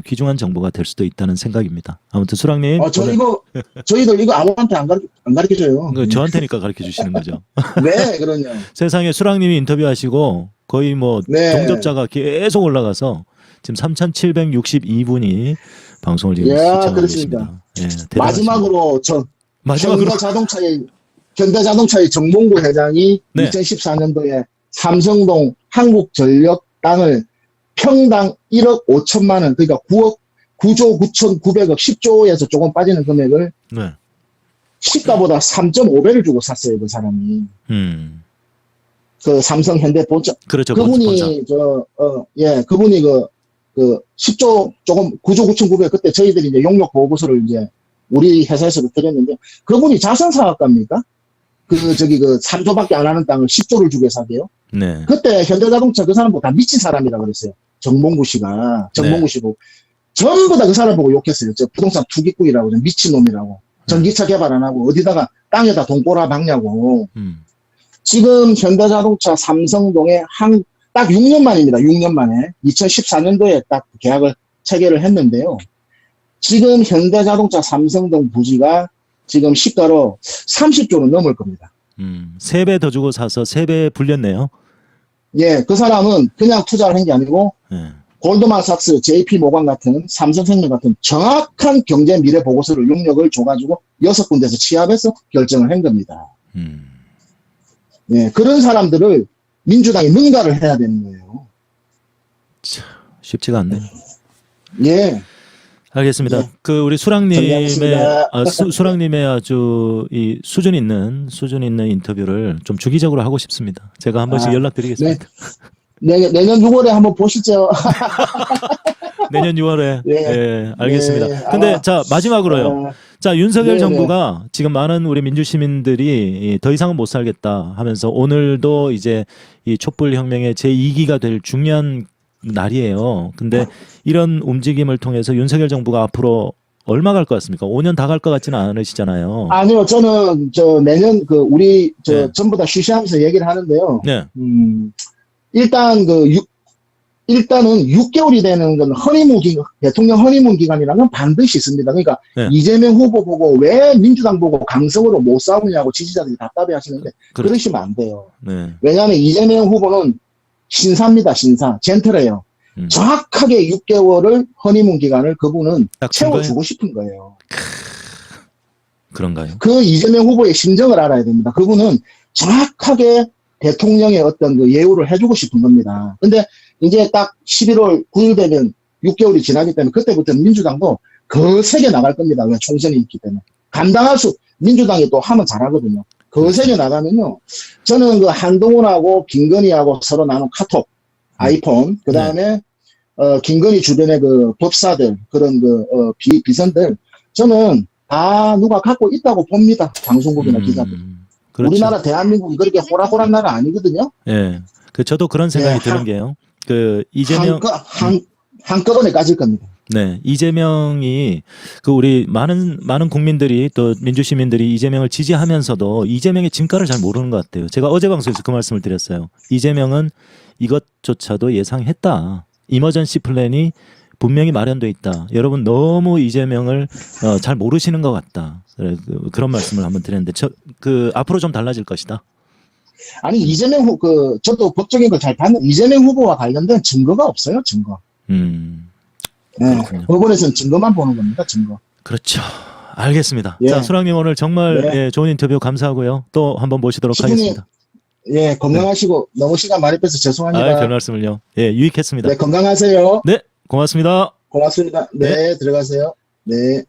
귀중한 정보가 될 수도 있다는 생각입니다. 아무튼 수랑님, 저희들 이거 아무한테 안 가르쳐줘요. 저한테니까 가르쳐 주시는 거죠. 네, 그럼요. 세상에 수랑님이 인터뷰하시고 거의 뭐 동접자가 계속 올라가서 지금 3,762분이 방송을 지금 시청하고 있습니다. 예, 마지막으로 현대자동차의 정몽구 회장이 2014년도에 삼성동 한국전력 땅을 평당 1억 5천만 원, 그러니까 9조 9,900억, 10조에서 조금 빠지는 금액을 시가보다 3.5배를 주고 샀어요, 그 사람이. 그 삼성 현대 본사. 그렇죠. 그분이 그분이 그 10조 조금 9조 9,900 그때 저희들이 이제 용역 보고서를 이제 우리 회사에서도 드렸는데 그분이 자선사업가입니까? 그 3조밖에 안 하는 땅을 10조를 주고 사대요. 네. 그때 현대자동차 그 사람 보고 다 미친 사람이라 그랬어요. 정몽구 씨고 전부 다 그 사람 보고 욕했어요. 저 부동산 투기꾼이라고, 미친놈이라고. 전기차 개발 안 하고 어디다가 땅에다 돈 꼬라 박냐고. 음. 지금 현대자동차 삼성동에 딱 6년 만입니다. 6년 만에 2014년도에 딱 계약을 체결을 했는데요. 지금 현대자동차 삼성동 부지가 지금 시가로 30조는 넘을 겁니다. 3배 더 주고 사서 3배 불렸네요. 예, 그 사람은 그냥 투자를 한 게 아니고 예. 골드만삭스, JP모간 같은 삼성생명 같은 정확한 경제 미래 보고서를 용역을 줘가지고 6군데서 취합해서 결정을 한 겁니다. 예, 그런 사람들을 민주당이 능가를 해야 되는 거예요. 참, 쉽지가 않네요. 예. 알겠습니다. 네. 그 우리 수랑님의 정리하겠습니다. 수랑님의 아주 이 수준 있는 인터뷰를 좀 주기적으로 하고 싶습니다. 제가 한 번씩 연락드리겠습니다. 내년 6월에 한번 보시죠. 내년 6월에. 네. 예, 알겠습니다. 네, 근데 아마, 자, 마지막으로요. 자, 윤석열 네네. 정부가 지금 많은 우리 민주시민들이 더 이상은 못 살겠다 하면서 오늘도 이제 이 촛불혁명의 제2기가 될 중요한 날이에요. 근데 이런 움직임을 통해서 윤석열 정부가 앞으로 얼마 갈 것 같습니까? 5년 다 갈 것 같지는 않으시잖아요. 아니요, 저는 내년 네. 전부 다 쉬쉬하면서 얘기를 하는데요. 네. 일단은 6개월이 되는 건 대통령 허니문 기간이라는 건 반드시 있습니다. 그러니까 네. 이재명 후보 보고 왜 민주당 보고 강성으로 못 싸우냐고 지지자들이 답답해 하시는데 그렇죠. 그러시면 안 돼요. 네. 왜냐하면 이재명 후보는 신사입니다. 신사. 젠틀해요. 정확하게 6개월을 허니문 기간을 그분은 딱 준 거예요? 채워주고 싶은 거예요. 그런가요? 그 이재명 후보의 심정을 알아야 됩니다. 그분은 정확하게 대통령의 어떤 그 예우를 해주고 싶은 겁니다. 근데 이제 딱 11월 9일 되면 6개월이 지나기 때문에 그때부터는 민주당도 거세게 나갈 겁니다. 왜 총선이 있기 때문에. 민주당이 또 하면 잘하거든요. 거세게 나가면요. 저는 그 한동훈하고 김건희하고 서로 나눈 카톡, 아이폰, 그 다음에 김건희 주변의 그 법사들, 그런 비선들, 저는 다 누가 갖고 있다고 봅니다. 방송국이나 기자들. 그렇죠. 우리나라 대한민국이 그렇게 호락호락 나라 아니거든요. 예. 저도 그런 생각이 네, 드는 게요. 그 이재명 한꺼번에 까질 겁니다. 네, 이재명이 그 우리 많은 국민들이 또 민주시민들이 이재명을 지지하면서도 이재명의 진가를 잘 모르는 것 같아요. 제가 어제 방송에서 그 말씀을 드렸어요. 이재명은 이것조차도 예상했다. 이머전시 플랜이 분명히 마련돼 있다. 여러분 너무 이재명을 잘 모르시는 것 같다. 그런 말씀을 한번 드렸는데 앞으로 좀 달라질 것이다. 아니 저도 법적인 걸 잘 봤는데 이재명 후보와 관련된 증거가 없어요. 증거. 네, 법원에서는 증거만 보는 겁니다. 증거. 그렇죠. 알겠습니다. 예. 자, 수랑님 오늘 정말 네. 예, 좋은 인터뷰 감사하고요. 또 한번 모시도록 하겠습니다. 예, 건강하시고 너무 시간 많이 뺏어 죄송합니다. 별 말씀을요. 예, 유익했습니다. 네, 건강하세요. 네, 고맙습니다. 고맙습니다. 네, 들어가세요. 네.